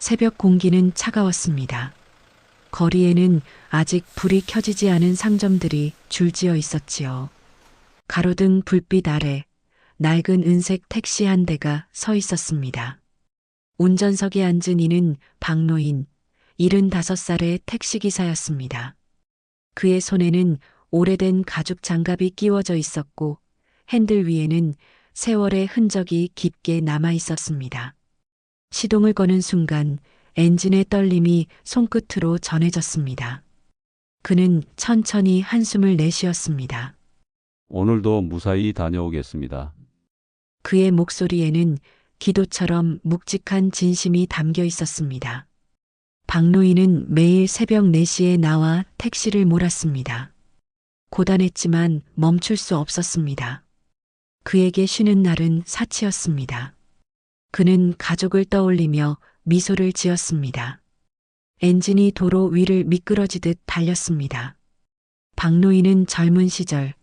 새벽 공기는 차가웠습니다. 거리에는 아직 불이 켜지지 않은 상점들이 줄지어 있었지요. 가로등 불빛 아래 낡은 은색 택시 한 대가 서 있었습니다. 운전석에 앉은 이는 박노인, 75살의 택시기사였습니다. 그의 손에는 오래된 가죽 장갑이 끼워져 있었고 핸들 위에는 세월의 흔적이 깊게 남아 있었습니다. 시동을 거는 순간 엔진의 떨림이 손끝으로 전해졌습니다. 그는 천천히 한숨을 내쉬었습니다. 오늘도 무사히 다녀오겠습니다. 그의 목소리에는 기도처럼 묵직한 진심이 담겨 있었습니다. 박노인은 매일 새벽 4시에 나와 택시를 몰았습니다. 고단했지만 멈출 수 없었습니다. 그에게 쉬는 날은 사치였습니다. 그는 가족을 떠올리며 미소를 지었습니다. 엔진이 도로 위를 미끄러지듯 달렸습니다. 박노인은 젊은 시절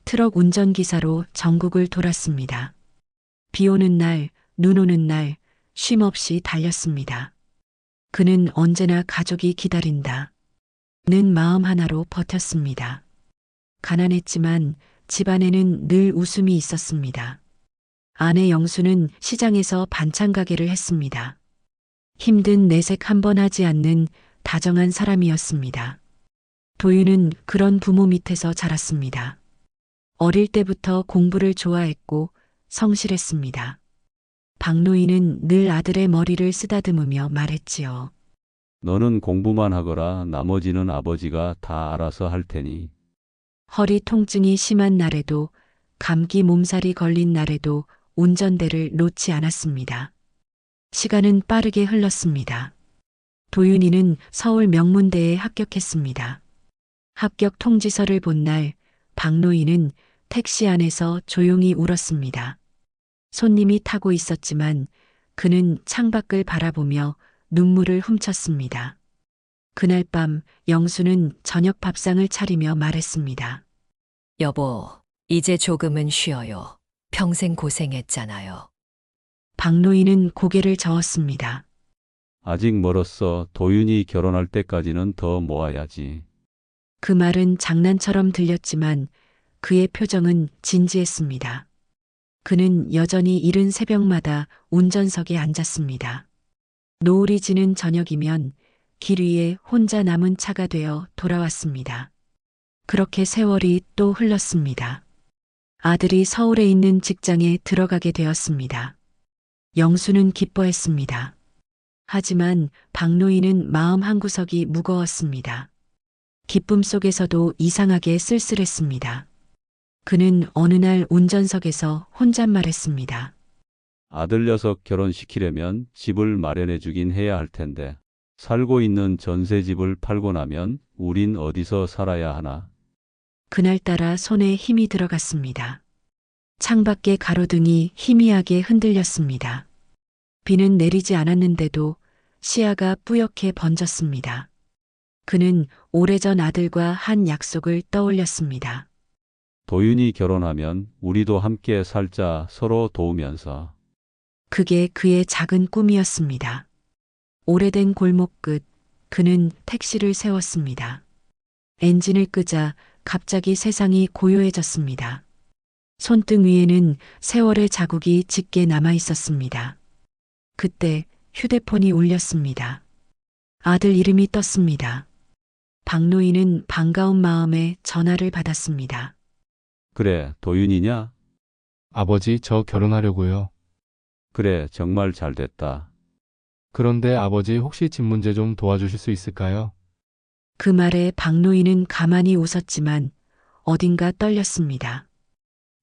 트럭 운전기사로 전국을 돌았습니다. 비 오는 날, 눈 오는 날, 쉼 없이 달렸습니다. 그는 언제나 가족이 기다린다. 는 마음 하나로 버텼습니다. 가난했지만 집안에는 늘 웃음이 있었습니다. 아내 영수는 시장에서 반찬 가게를 했습니다. 힘든 내색 한 번 하지 않는 다정한 사람이었습니다. 도윤은 그런 부모 밑에서 자랐습니다. 어릴 때부터 공부를 좋아했고 성실했습니다. 박노인은 늘 아들의 머리를 쓰다듬으며 말했지요. 너는 공부만 하거라. 나머지는 아버지가 다 알아서 할 테니. 허리 통증이 심한 날에도 감기 몸살이 걸린 날에도 운전대를 놓지 않았습니다. 시간은 빠르게 흘렀습니다. 도윤이는 서울 명문대에 합격했습니다. 합격 통지서를 본 날 박노인은 택시 안에서 조용히 울었습니다. 손님이 타고 있었지만 그는 창밖을 바라보며 눈물을 훔쳤습니다. 그날 밤 영수는 저녁 밥상을 차리며 말했습니다. 여보, 이제 조금은 쉬어요. 평생 고생했잖아요. 박노인은 고개를 저었습니다. 아직 멀었어. 도윤이 결혼할 때까지는 더 모아야지. 그 말은 장난처럼 들렸지만 그의 표정은 진지했습니다. 그는 여전히 이른 새벽마다 운전석에 앉았습니다. 노을이 지는 저녁이면 길 위에 혼자 남은 차가 되어 돌아왔습니다. 그렇게 세월이 또 흘렀습니다. 아들이 서울에 있는 직장에 들어가게 되었습니다. 영수는 기뻐했습니다. 하지만 박노인은 마음 한구석이 무거웠습니다. 기쁨 속에서도 이상하게 쓸쓸했습니다. 그는 어느 날 운전석에서 혼잣말했습니다. 아들 녀석 결혼시키려면 집을 마련해 주긴 해야 할 텐데. 살고 있는 전세집을 팔고 나면 우린 어디서 살아야 하나? 그날따라 손에 힘이 들어갔습니다. 창밖의 가로등이 희미하게 흔들렸습니다. 비는 내리지 않았는데도 시야가 뿌옇게 번졌습니다. 그는 오래전 아들과 한 약속을 떠올렸습니다. 도윤이 결혼하면 우리도 함께 살자. 서로 도우면서. 그게 그의 작은 꿈이었습니다. 오래된 골목 끝 그는 택시를 세웠습니다. 엔진을 끄자 갑자기 세상이 고요해졌습니다. 손등 위에는 세월의 자국이 짙게 남아 있었습니다. 그때 휴대폰이 울렸습니다. 아들 이름이 떴습니다. 박노인은 반가운 마음에 전화를 받았습니다. 그래, 도윤이냐? 아버지, 저 결혼하려고요. 그래, 정말 잘 됐다. 그런데 아버지 혹시 집 문제 좀 도와주실 수 있을까요? 그 말에 박노인은 가만히 웃었지만 어딘가 떨렸습니다.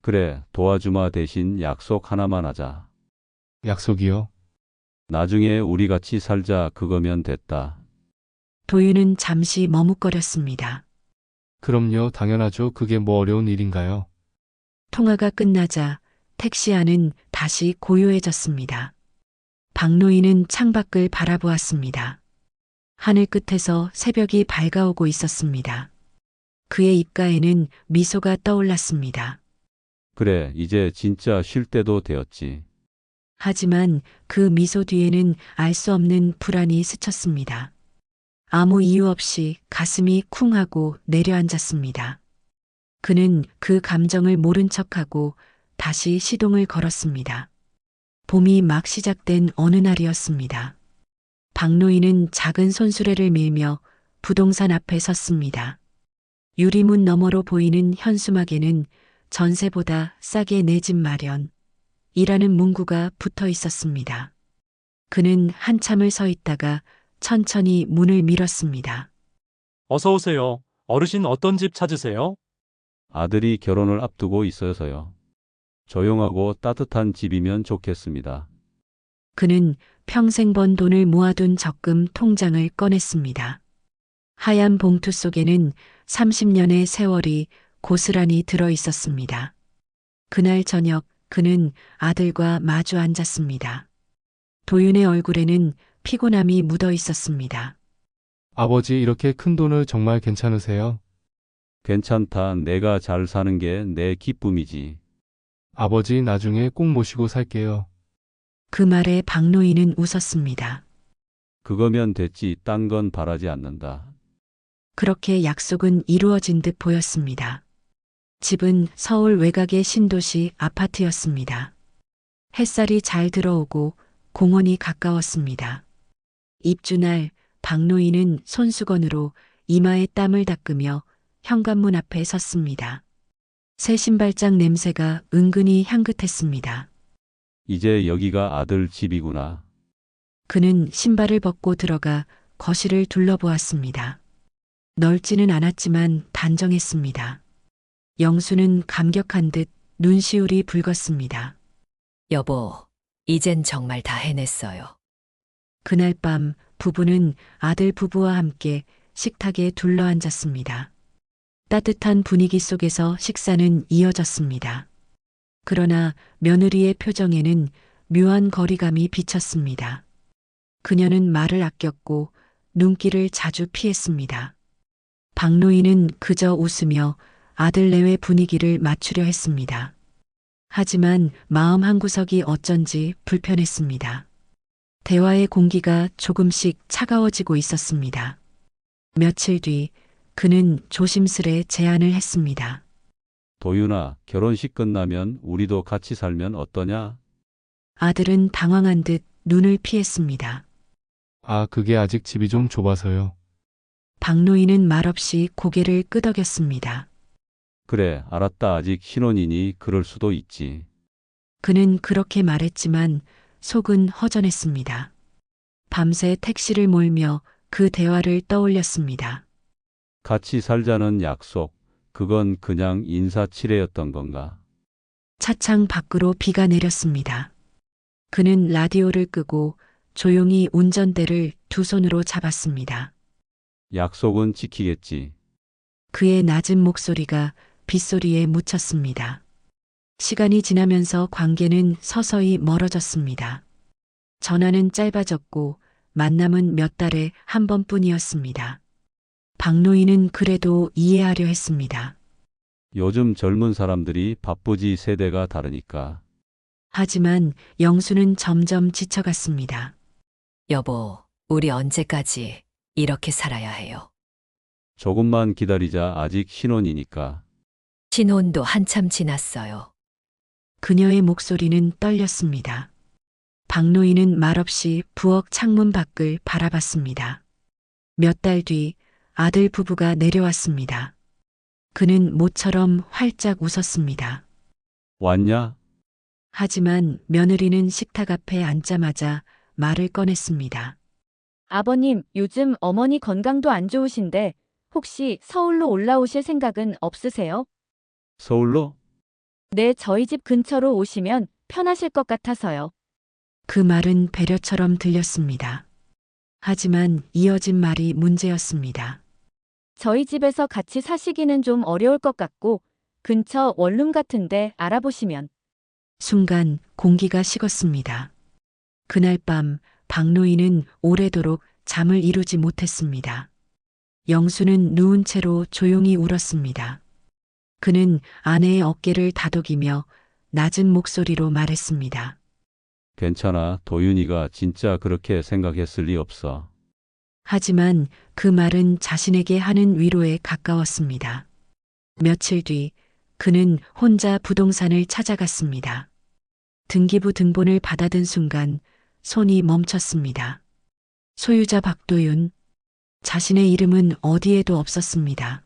그래, 도와주마. 대신 약속 하나만 하자. 약속이요? 나중에 우리 같이 살자. 그거면 됐다. 도윤은 잠시 머뭇거렸습니다. 그럼요, 당연하죠. 그게 뭐 어려운 일인가요? 통화가 끝나자 택시 안은 다시 고요해졌습니다. 박노인은 창밖을 바라보았습니다. 하늘 끝에서 새벽이 밝아오고 있었습니다. 그의 입가에는 미소가 떠올랐습니다. 그래, 이제 진짜 쉴 때도 되었지. 하지만 그 미소 뒤에는 알 수 없는 불안이 스쳤습니다. 아무 이유 없이 가슴이 쿵하고 내려앉았습니다. 그는 그 감정을 모른 척하고 다시 시동을 걸었습니다. 봄이 막 시작된 어느 날이었습니다. 박노인은 작은 손수레를 밀며 부동산 앞에 섰습니다. 유리문 너머로 보이는 현수막에는 전세보다 싸게 내 집 마련 이라는 문구가 붙어 있었습니다. 그는 한참을 서 있다가 천천히 문을 밀었습니다. 어서 오세요. 어르신 어떤 집 찾으세요? 아들이 결혼을 앞두고 있어서요. 조용하고 따뜻한 집이면 좋겠습니다. 그는 평생 번 돈을 모아둔 적금 통장을 꺼냈습니다. 하얀 봉투 속에는 30년의 세월이 고스란히 들어 있었습니다. 그날 저녁 그는 아들과 마주 앉았습니다. 도윤의 얼굴에는 피곤함이 묻어 있었습니다. 아버지 이렇게 큰 돈을 정말 괜찮으세요? 괜찮다. 내가 잘 사는 게 내 기쁨이지. 아버지 나중에 꼭 모시고 살게요. 그 말에 박노인은 웃었습니다. 그거면 됐지. 딴 건 바라지 않는다. 그렇게 약속은 이루어진 듯 보였습니다. 집은 서울 외곽의 신도시 아파트였습니다. 햇살이 잘 들어오고 공원이 가까웠습니다. 입주날 박노인은 손수건으로 이마에 땀을 닦으며 현관문 앞에 섰습니다. 새 신발장 냄새가 은근히 향긋했습니다. 이제 여기가 아들 집이구나. 그는 신발을 벗고 들어가 거실을 둘러보았습니다. 넓지는 않았지만 단정했습니다. 영수는 감격한 듯 눈시울이 붉었습니다. 여보, 이젠 정말 다 해냈어요. 그날 밤 부부는 아들 부부와 함께 식탁에 둘러앉았습니다. 따뜻한 분위기 속에서 식사는 이어졌습니다. 그러나 며느리의 표정에는 묘한 거리감이 비쳤습니다. 그녀는 말을 아꼈고 눈길을 자주 피했습니다. 박노인은 그저 웃으며 아들 내외 분위기를 맞추려 했습니다. 하지만 마음 한구석이 어쩐지 불편했습니다. 대화의 공기가 조금씩 차가워지고 있었습니다. 며칠 뒤 그는 조심스레 제안을 했습니다. 도윤아, 결혼식 끝나면 우리도 같이 살면 어떠냐? 아들은 당황한 듯 눈을 피했습니다. 아, 그게 아직 집이 좀 좁아서요. 박노인은 말없이 고개를 끄덕였습니다. 그래, 알았다. 아직 신혼이니 그럴 수도 있지. 그는 그렇게 말했지만 속은 허전했습니다. 밤새 택시를 몰며 그 대화를 떠올렸습니다. 같이 살자는 약속, 그건 그냥 인사치레였던 건가? 차창 밖으로 비가 내렸습니다. 그는 라디오를 끄고 조용히 운전대를 두 손으로 잡았습니다. 약속은 지키겠지. 그의 낮은 목소리가 빗소리에 묻혔습니다. 시간이 지나면서 관계는 서서히 멀어졌습니다. 전화는 짧아졌고 만남은 몇 달에 한 번뿐이었습니다. 박노인은 그래도 이해하려 했습니다. 요즘 젊은 사람들이 바쁘지 세대가 다르니까. 하지만 영수는 점점 지쳐갔습니다. 여보, 우리 언제까지 이렇게 살아야 해요? 조금만 기다리자. 아직 신혼이니까. 신혼도 한참 지났어요. 그녀의 목소리는 떨렸습니다. 박노인은 말없이 부엌 창문 밖을 바라봤습니다. 몇 달 뒤 아들 부부가 내려왔습니다. 그는 모처럼 활짝 웃었습니다. 왔냐? 하지만 며느리는 식탁 앞에 앉자마자 말을 꺼냈습니다. 아버님, 요즘 어머니 건강도 안 좋으신데 혹시 서울로 올라오실 생각은 없으세요? 서울로? 네, 저희 집 근처로 오시면 편하실 것 같아서요. 그 말은 배려처럼 들렸습니다. 하지만 이어진 말이 문제였습니다. 저희 집에서 같이 사시기는 좀 어려울 것 같고 근처 원룸 같은데 알아보시면. 순간 공기가 식었습니다. 그날 밤 박노인은 오래도록 잠을 이루지 못했습니다. 영수는 누운 채로 조용히 울었습니다. 그는 아내의 어깨를 다독이며 낮은 목소리로 말했습니다. 괜찮아. 도윤이가 진짜 그렇게 생각했을 리 없어. 하지만 그 말은 자신에게 하는 위로에 가까웠습니다. 며칠 뒤 그는 혼자 부동산을 찾아갔습니다. 등기부 등본을 받아든 순간 손이 멈췄습니다. 소유자 박도윤. 자신의 이름은 어디에도 없었습니다.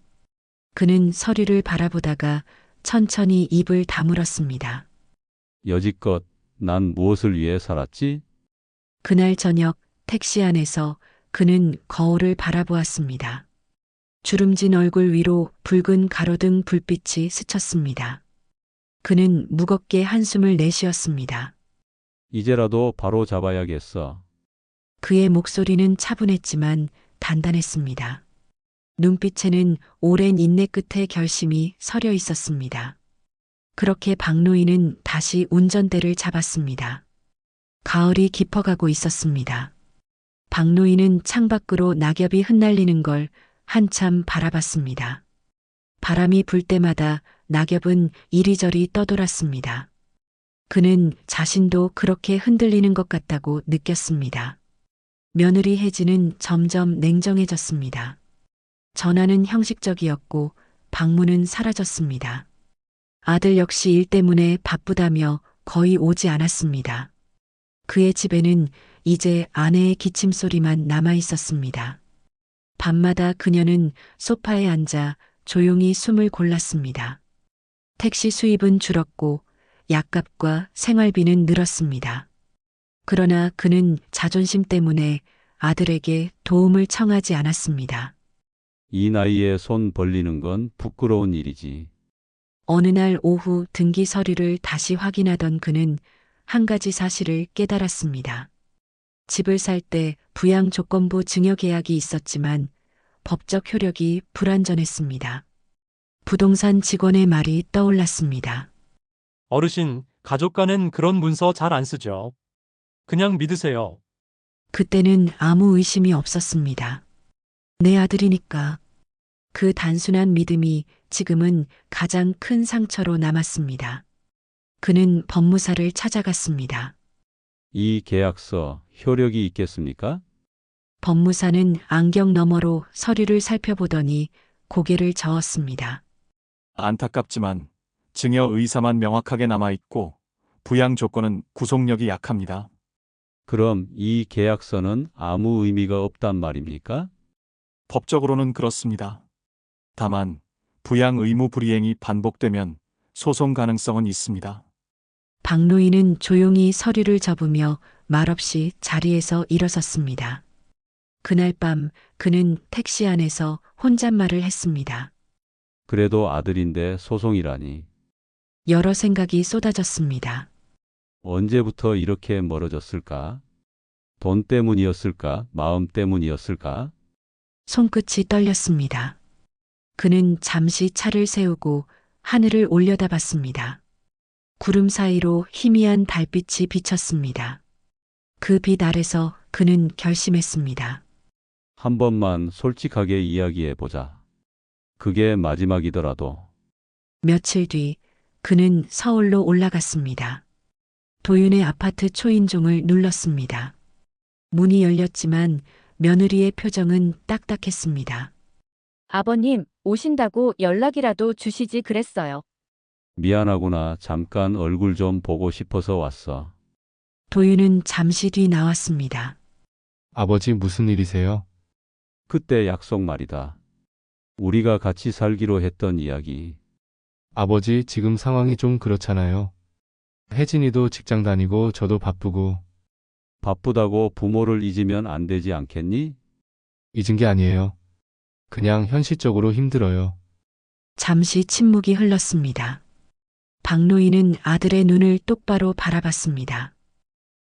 그는 서류를 바라보다가 천천히 입을 다물었습니다. 여지껏 난 무엇을 위해 살았지? 그날 저녁 택시 안에서 그는 거울을 바라보았습니다. 주름진 얼굴 위로 붉은 가로등 불빛이 스쳤습니다. 그는 무겁게 한숨을 내쉬었습니다. 이제라도 바로 잡아야겠어. 그의 목소리는 차분했지만 단단했습니다. 눈빛에는 오랜 인내 끝에 결심이 서려 있었습니다. 그렇게 박노인은 다시 운전대를 잡았습니다. 가을이 깊어가고 있었습니다. 박노인은 창밖으로 낙엽이 흩날리는 걸 한참 바라봤습니다. 바람이 불 때마다 낙엽은 이리저리 떠돌았습니다. 그는 자신도 그렇게 흔들리는 것 같다고 느꼈습니다. 며느리 혜진은 점점 냉정해졌습니다. 전화는 형식적이었고 방문은 사라졌습니다. 아들 역시 일 때문에 바쁘다며 거의 오지 않았습니다. 그의 집에는 이제 아내의 기침 소리만 남아 있었습니다. 밤마다 그녀는 소파에 앉아 조용히 숨을 골랐습니다. 택시 수입은 줄었고 약값과 생활비는 늘었습니다. 그러나 그는 자존심 때문에 아들에게 도움을 청하지 않았습니다. 이 나이에 손 벌리는 건 부끄러운 일이지. 어느 날 오후 등기 서류를 다시 확인하던 그는 한 가지 사실을 깨달았습니다. 집을 살 때 부양 조건부 증여 계약이 있었지만 법적 효력이 불완전했습니다. 부동산 직원의 말이 떠올랐습니다. 어르신, 가족 간엔 그런 문서 잘 안 쓰죠. 그냥 믿으세요. 그때는 아무 의심이 없었습니다. 내 아들이니까. 그 단순한 믿음이 지금은 가장 큰 상처로 남았습니다. 그는 법무사를 찾아갔습니다. 이 계약서 효력이 있겠습니까? 법무사는 안경 너머로 서류를 살펴보더니 고개를 저었습니다. 안타깝지만 증여 의사만 명확하게 남아있고 부양 조건은 구속력이 약합니다. 그럼 이 계약서는 아무 의미가 없단 말입니까? 법적으로는 그렇습니다. 다만 부양 의무 불이행이 반복되면 소송 가능성은 있습니다. 박노인은 조용히 서류를 접으며 말없이 자리에서 일어섰습니다. 그날 밤 그는 택시 안에서 혼잣말을 했습니다. 그래도 아들인데 소송이라니. 여러 생각이 쏟아졌습니다. 언제부터 이렇게 멀어졌을까? 돈 때문이었을까? 마음 때문이었을까? 손끝이 떨렸습니다. 그는 잠시 차를 세우고 하늘을 올려다봤습니다. 구름 사이로 희미한 달빛이 비쳤습니다. 그 빛 아래서 그는 결심했습니다. 한 번만 솔직하게 이야기해 보자. 그게 마지막이더라도. 며칠 뒤 그는 서울로 올라갔습니다. 도윤의 아파트 초인종을 눌렀습니다. 문이 열렸지만 며느리의 표정은 딱딱했습니다. 아버님, 오신다고 연락이라도 주시지 그랬어요. 미안하구나. 잠깐 얼굴 좀 보고 싶어서 왔어. 도윤은 잠시 뒤 나왔습니다. 아버지 무슨 일이세요? 그때 약속 말이다. 우리가 같이 살기로 했던 이야기. 아버지 지금 상황이 좀 그렇잖아요. 혜진이도 직장 다니고 저도 바쁘고. 바쁘다고 부모를 잊으면 안 되지 않겠니? 잊은 게 아니에요. 그냥 현실적으로 힘들어요. 잠시 침묵이 흘렀습니다. 박노인은 아들의 눈을 똑바로 바라봤습니다.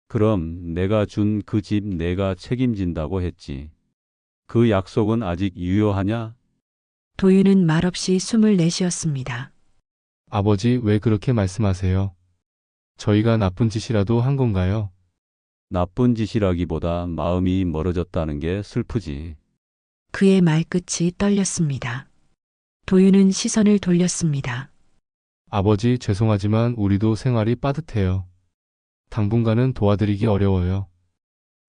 그럼 내가 준 그 집 내가 책임진다고 했지. 그 약속은 아직 유효하냐? 도윤은 말없이 숨을 내쉬었습니다. 아버지 왜 그렇게 말씀하세요? 저희가 나쁜 짓이라도 한 건가요? 나쁜 짓이라기보다 마음이 멀어졌다는 게 슬프지. 그의 말끝이 떨렸습니다. 도윤은 시선을 돌렸습니다. 아버지 죄송하지만 우리도 생활이 빠듯해요. 당분간은 도와드리기 어려워요.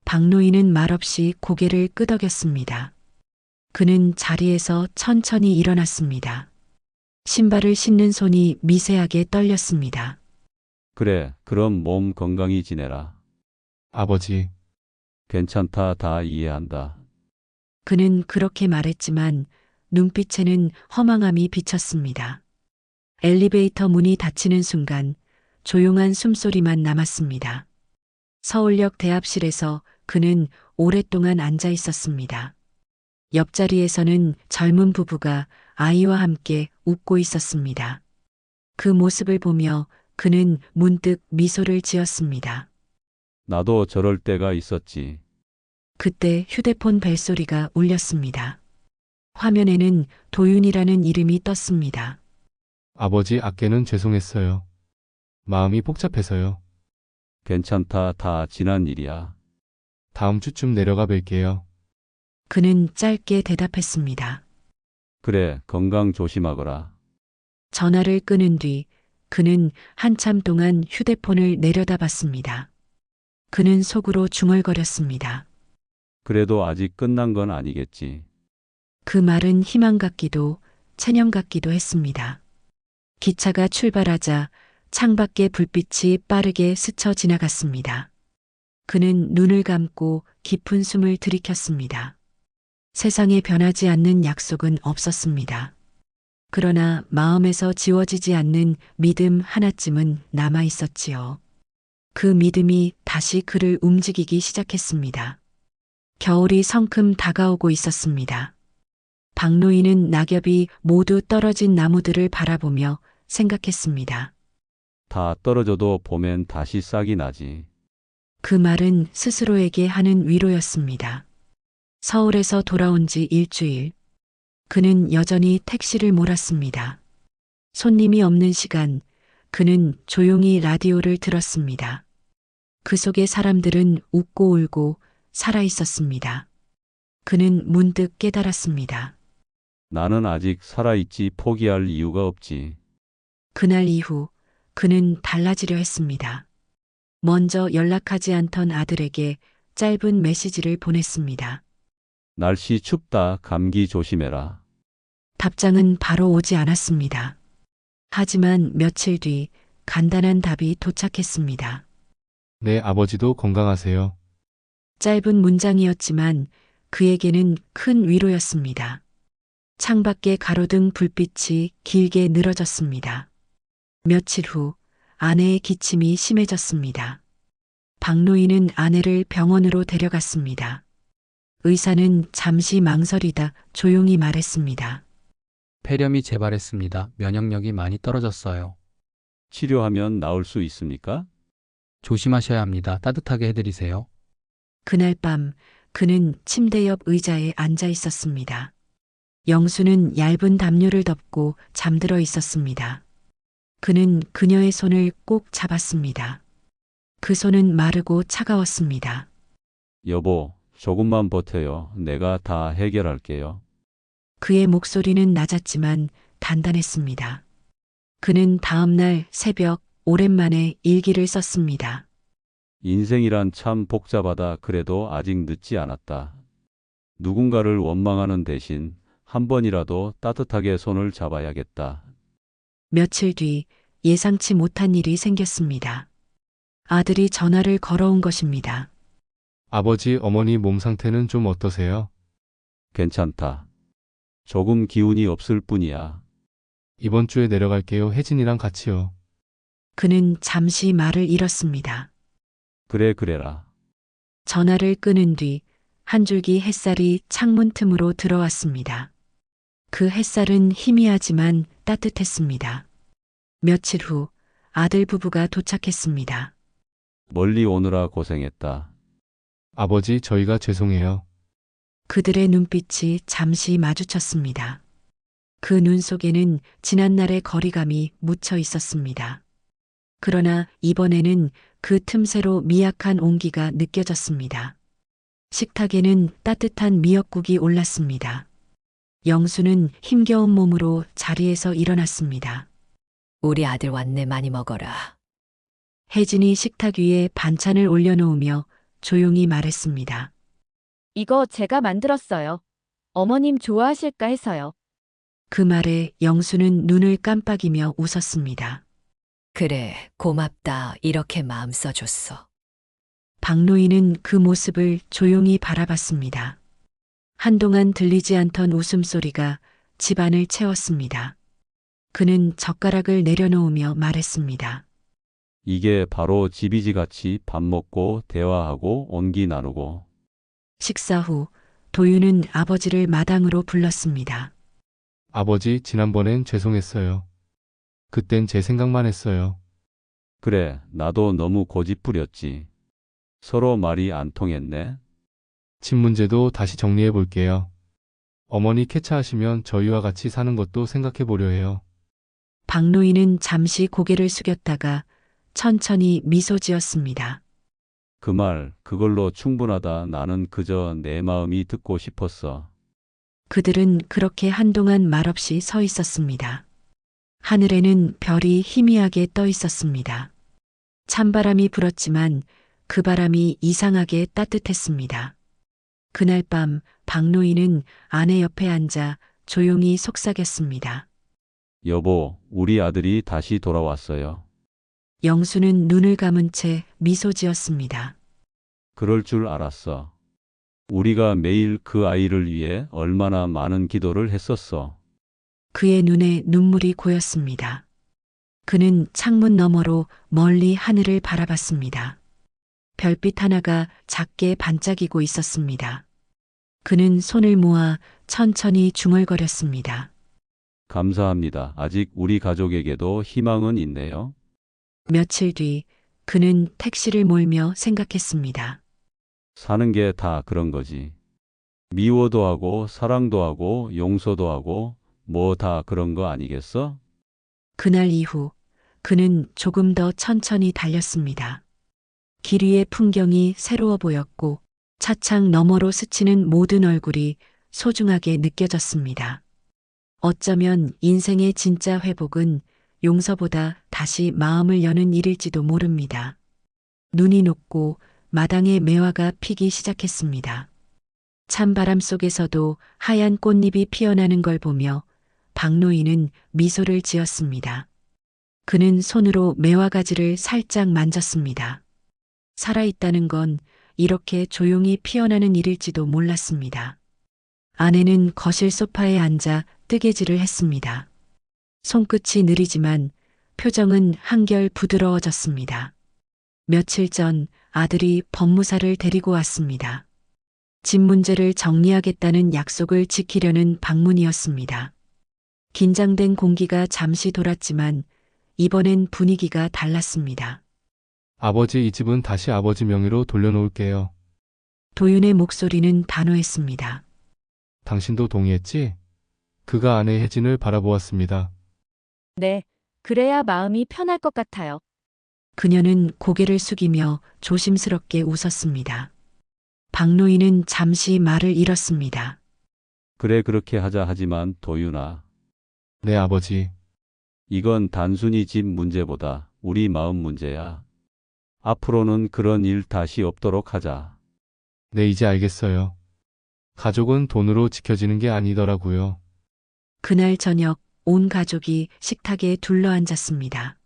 박노인은 말없이 고개를 끄덕였습니다. 그는 자리에서 천천히 일어났습니다. 신발을 신는 손이 미세하게 떨렸습니다. 그래, 그럼 몸 건강히 지내라. 아버지, 괜찮다, 다 이해한다. 그는 그렇게 말했지만 눈빛에는 허망함이 비쳤습니다. 엘리베이터 문이 닫히는 순간 조용한 숨소리만 남았습니다. 서울역 대합실에서 그는 오랫동안 앉아 있었습니다. 옆자리에서는 젊은 부부가 아이와 함께 웃고 있었습니다. 그 모습을 보며 그는 문득 미소를 지었습니다. 나도 저럴 때가 있었지. 그때 휴대폰 벨소리가 울렸습니다. 화면에는 도윤이라는 이름이 떴습니다. 아버지 아께는 죄송했어요. 마음이 복잡해서요. 괜찮다, 다 지난 일이야. 다음 주쯤 내려가 뵐게요. 그는 짧게 대답했습니다. 그래, 건강 조심하거라. 전화를 끊은 뒤 그는 한참 동안 휴대폰을 내려다봤습니다. 그는 속으로 중얼거렸습니다. 그래도 아직 끝난 건 아니겠지. 그 말은 희망 같기도 체념 같기도 했습니다. 기차가 출발하자 창밖의 불빛이 빠르게 스쳐 지나갔습니다. 그는 눈을 감고 깊은 숨을 들이켰습니다. 세상에 변하지 않는 약속은 없었습니다. 그러나 마음에서 지워지지 않는 믿음 하나쯤은 남아 있었지요. 그 믿음이 다시 그를 움직이기 시작했습니다. 겨울이 성큼 다가오고 있었습니다. 박노인은 낙엽이 모두 떨어진 나무들을 바라보며 생각했습니다. 다 떨어져도 봄엔 다시 싹이 나지. 그 말은 스스로에게 하는 위로였습니다. 서울에서 돌아온 지 일주일. 그는 여전히 택시를 몰았습니다. 손님이 없는 시간, 그는 조용히 라디오를 들었습니다. 그 속의 사람들은 웃고 울고 살아 있었습니다. 그는 문득 깨달았습니다. 나는 아직 살아있지 포기할 이유가 없지. 그날 이후 그는 달라지려 했습니다. 먼저 연락하지 않던 아들에게 짧은 메시지를 보냈습니다. 날씨 춥다, 감기 조심해라. 답장은 바로 오지 않았습니다. 하지만 며칠 뒤 간단한 답이 도착했습니다. 네, 아버지도 건강하세요. 짧은 문장이었지만 그에게는 큰 위로였습니다. 창밖에 가로등 불빛이 길게 늘어졌습니다. 며칠 후 아내의 기침이 심해졌습니다. 박노인은 아내를 병원으로 데려갔습니다. 의사는 잠시 망설이다 조용히 말했습니다. 폐렴이 재발했습니다. 면역력이 많이 떨어졌어요. 치료하면 나을 수 있습니까? 조심하셔야 합니다. 따뜻하게 해드리세요. 그날 밤 그는 침대 옆 의자에 앉아 있었습니다. 영수는 얇은 담요를 덮고 잠들어 있었습니다. 그는 그녀의 손을 꼭 잡았습니다. 그 손은 마르고 차가웠습니다. 여보, 조금만 버텨요. 내가 다 해결할게요. 그의 목소리는 낮았지만 단단했습니다. 그는 다음날 새벽 오랜만에 일기를 썼습니다. 인생이란 참 복잡하다. 그래도 아직 늦지 않았다. 누군가를 원망하는 대신 한 번이라도 따뜻하게 손을 잡아야겠다. 며칠 뒤 예상치 못한 일이 생겼습니다. 아들이 전화를 걸어온 것입니다. 아버지, 어머니 몸 상태는 좀 어떠세요? 괜찮다. 조금 기운이 없을 뿐이야. 이번 주에 내려갈게요. 혜진이랑 같이요. 그는 잠시 말을 잃었습니다. 그래, 그래라. 전화를 끊은 뒤 한 줄기 햇살이 창문 틈으로 들어왔습니다. 그 햇살은 희미하지만 따뜻했습니다. 며칠 후 아들 부부가 도착했습니다. 멀리 오느라 고생했다. 아버지, 저희가 죄송해요. 그들의 눈빛이 잠시 마주쳤습니다. 그 눈 속에는 지난날의 거리감이 묻혀 있었습니다. 그러나 이번에는 그 틈새로 미약한 온기가 느껴졌습니다. 식탁에는 따뜻한 미역국이 올랐습니다. 영수는 힘겨운 몸으로 자리에서 일어났습니다. 우리 아들 왔네, 많이 먹어라. 혜진이 식탁 위에 반찬을 올려놓으며 조용히 말했습니다. 이거 제가 만들었어요. 어머님 좋아하실까 해서요. 그 말에 영수는 눈을 깜빡이며 웃었습니다. 그래, 고맙다. 이렇게 마음 써줬어. 박노인은 그 모습을 조용히 바라봤습니다. 한동안 들리지 않던 웃음소리가 집안을 채웠습니다. 그는 젓가락을 내려놓으며 말했습니다. 이게 바로 집이지. 같이 밥 먹고 대화하고 온기 나누고. 식사 후 도윤은 아버지를 마당으로 불렀습니다. 아버지, 지난번엔 죄송했어요. 그땐 제 생각만 했어요. 그래, 나도 너무 고집부렸지. 서로 말이 안 통했네. 집 문제도 다시 정리해 볼게요. 어머니 쾌차하시면 저희와 같이 사는 것도 생각해 보려 해요. 박노인은 잠시 고개를 숙였다가 천천히 미소 지었습니다. 그 말, 그걸로 충분하다. 나는 그저 내 마음이 듣고 싶었어. 그들은 그렇게 한동안 말없이 서 있었습니다. 하늘에는 별이 희미하게 떠 있었습니다. 찬바람이 불었지만 그 바람이 이상하게 따뜻했습니다. 그날 밤 박노인은 아내 옆에 앉아 조용히 속삭였습니다. 여보, 우리 아들이 다시 돌아왔어요. 영수는 눈을 감은 채 미소 지었습니다. 그럴 줄 알았어. 우리가 매일 그 아이를 위해 얼마나 많은 기도를 했었어. 그의 눈에 눈물이 고였습니다. 그는 창문 너머로 멀리 하늘을 바라봤습니다. 별빛 하나가 작게 반짝이고 있었습니다. 그는 손을 모아 천천히 중얼거렸습니다. 감사합니다. 아직 우리 가족에게도 희망은 있네요. 며칠 뒤 그는 택시를 몰며 생각했습니다. 사는 게 다 그런 거지. 미워도 하고 사랑도 하고 용서도 하고 뭐 다 그런 거 아니겠어? 그날 이후 그는 조금 더 천천히 달렸습니다. 길 위의 풍경이 새로워 보였고 차창 너머로 스치는 모든 얼굴이 소중하게 느껴졌습니다. 어쩌면 인생의 진짜 회복은 용서보다 다시 마음을 여는 일일지도 모릅니다. 눈이 녹고 마당에 매화가 피기 시작했습니다. 찬바람 속에서도 하얀 꽃잎이 피어나는 걸 보며 박노인은 미소를 지었습니다. 그는 손으로 매화가지를 살짝 만졌습니다. 살아있다는 건 이렇게 조용히 피어나는 일일지도 몰랐습니다. 아내는 거실 소파에 앉아 뜨개질을 했습니다. 손끝이 느리지만 표정은 한결 부드러워졌습니다. 며칠 전 아들이 법무사를 데리고 왔습니다. 집 문제를 정리하겠다는 약속을 지키려는 방문이었습니다. 긴장된 공기가 잠시 돌았지만 이번엔 분위기가 달랐습니다. 아버지, 이 집은 다시 아버지 명의로 돌려놓을게요. 도윤의 목소리는 단호했습니다. 당신도 동의했지? 그가 아내 혜진을 바라보았습니다. 네, 그래야 마음이 편할 것 같아요. 그녀는 고개를 숙이며 조심스럽게 웃었습니다. 박노인은 잠시 말을 잃었습니다. 그래, 그렇게 하자. 하지만 도윤아, 네, 아버지. 이건 단순히 집 문제보다 우리 마음 문제야. 앞으로는 그런 일 다시 없도록 하자. 네, 이제 알겠어요. 가족은 돈으로 지켜지는 게 아니더라고요. 그날 저녁 온 가족이 식탁에 둘러앉았습니다.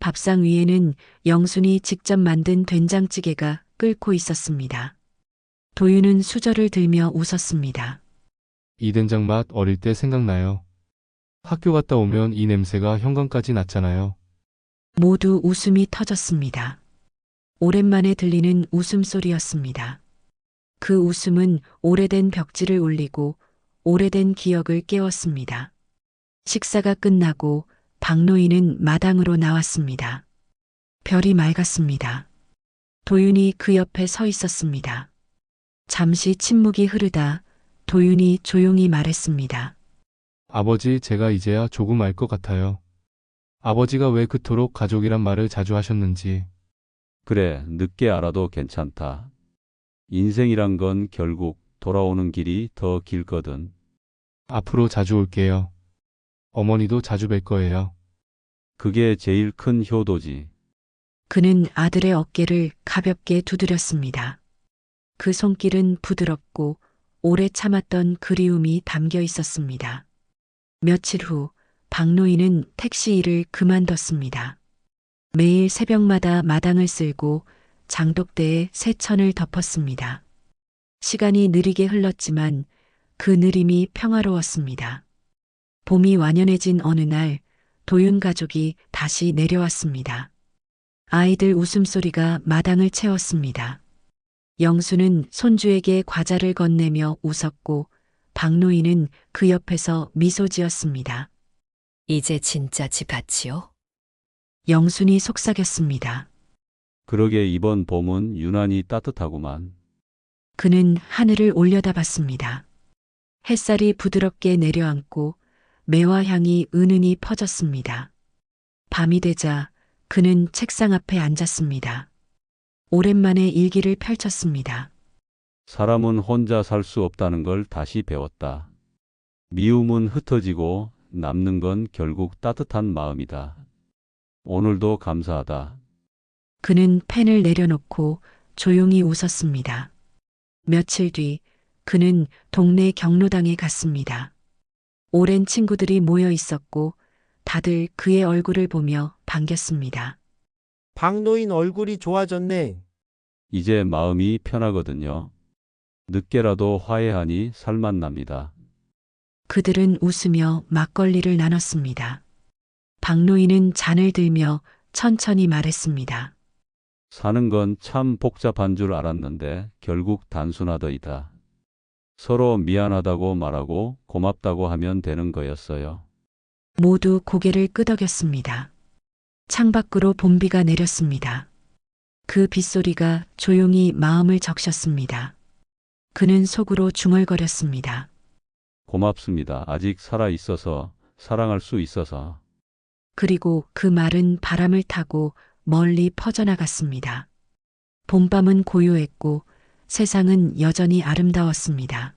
밥상 위에는 영순이 직접 만든 된장찌개가 끓고 있었습니다. 도윤은 수저를 들며 웃었습니다. 이 된장 맛 어릴 때 생각나요. 학교 갔다 오면 이 냄새가 현관까지 났잖아요. 모두 웃음이 터졌습니다. 오랜만에 들리는 웃음소리였습니다. 그 웃음은 오래된 벽지를 울리고 오래된 기억을 깨웠습니다. 식사가 끝나고 박노인은 마당으로 나왔습니다. 별이 맑았습니다. 도윤이 그 옆에 서 있었습니다. 잠시 침묵이 흐르다 도윤이 조용히 말했습니다. 아버지, 제가 이제야 조금 알 것 같아요. 아버지가 왜 그토록 가족이란 말을 자주 하셨는지. 그래, 늦게 알아도 괜찮다. 인생이란 건 결국 돌아오는 길이 더 길거든. 앞으로 자주 올게요. 어머니도 자주 뵐 거예요. 그게 제일 큰 효도지. 그는 아들의 어깨를 가볍게 두드렸습니다. 그 손길은 부드럽고 오래 참았던 그리움이 담겨 있었습니다. 며칠 후 박노인은 택시 일을 그만뒀습니다. 매일 새벽마다 마당을 쓸고 장독대에 새천을 덮었습니다. 시간이 느리게 흘렀지만 그 느림이 평화로웠습니다. 봄이 완연해진 어느 날 도윤 가족이 다시 내려왔습니다. 아이들 웃음소리가 마당을 채웠습니다. 영수는 손주에게 과자를 건네며 웃었고 박노인은 그 옆에서 미소 지었습니다. 이제 진짜 집 같지요? 영순이 속삭였습니다. 그러게 이번 봄은 유난히 따뜻하구만. 그는 하늘을 올려다봤습니다. 햇살이 부드럽게 내려앉고 매화 향이 은은히 퍼졌습니다. 밤이 되자 그는 책상 앞에 앉았습니다. 오랜만에 일기를 펼쳤습니다. 사람은 혼자 살 수 없다는 걸 다시 배웠다. 미움은 흩어지고 남는 건 결국 따뜻한 마음이다. 오늘도 감사하다. 그는 펜을 내려놓고 조용히 웃었습니다. 며칠 뒤 그는 동네 경로당에 갔습니다. 오랜 친구들이 모여 있었고 다들 그의 얼굴을 보며 반겼습니다. 박노인 얼굴이 좋아졌네. 이제 마음이 편하거든요. 늦게라도 화해하니 살맛 납니다. 그들은 웃으며 막걸리를 나눴습니다. 박노인은 잔을 들며 천천히 말했습니다. 사는 건 참 복잡한 줄 알았는데 결국 단순하더이다. 서로 미안하다고 말하고 고맙다고 하면 되는 거였어요. 모두 고개를 끄덕였습니다. 창밖으로 봄비가 내렸습니다. 그 빗소리가 조용히 마음을 적셨습니다. 그는 속으로 중얼거렸습니다. 고맙습니다. 아직 살아 있어서, 사랑할 수 있어서. 그리고 그 말은 바람을 타고 멀리 퍼져나갔습니다. 봄밤은 고요했고 세상은 여전히 아름다웠습니다.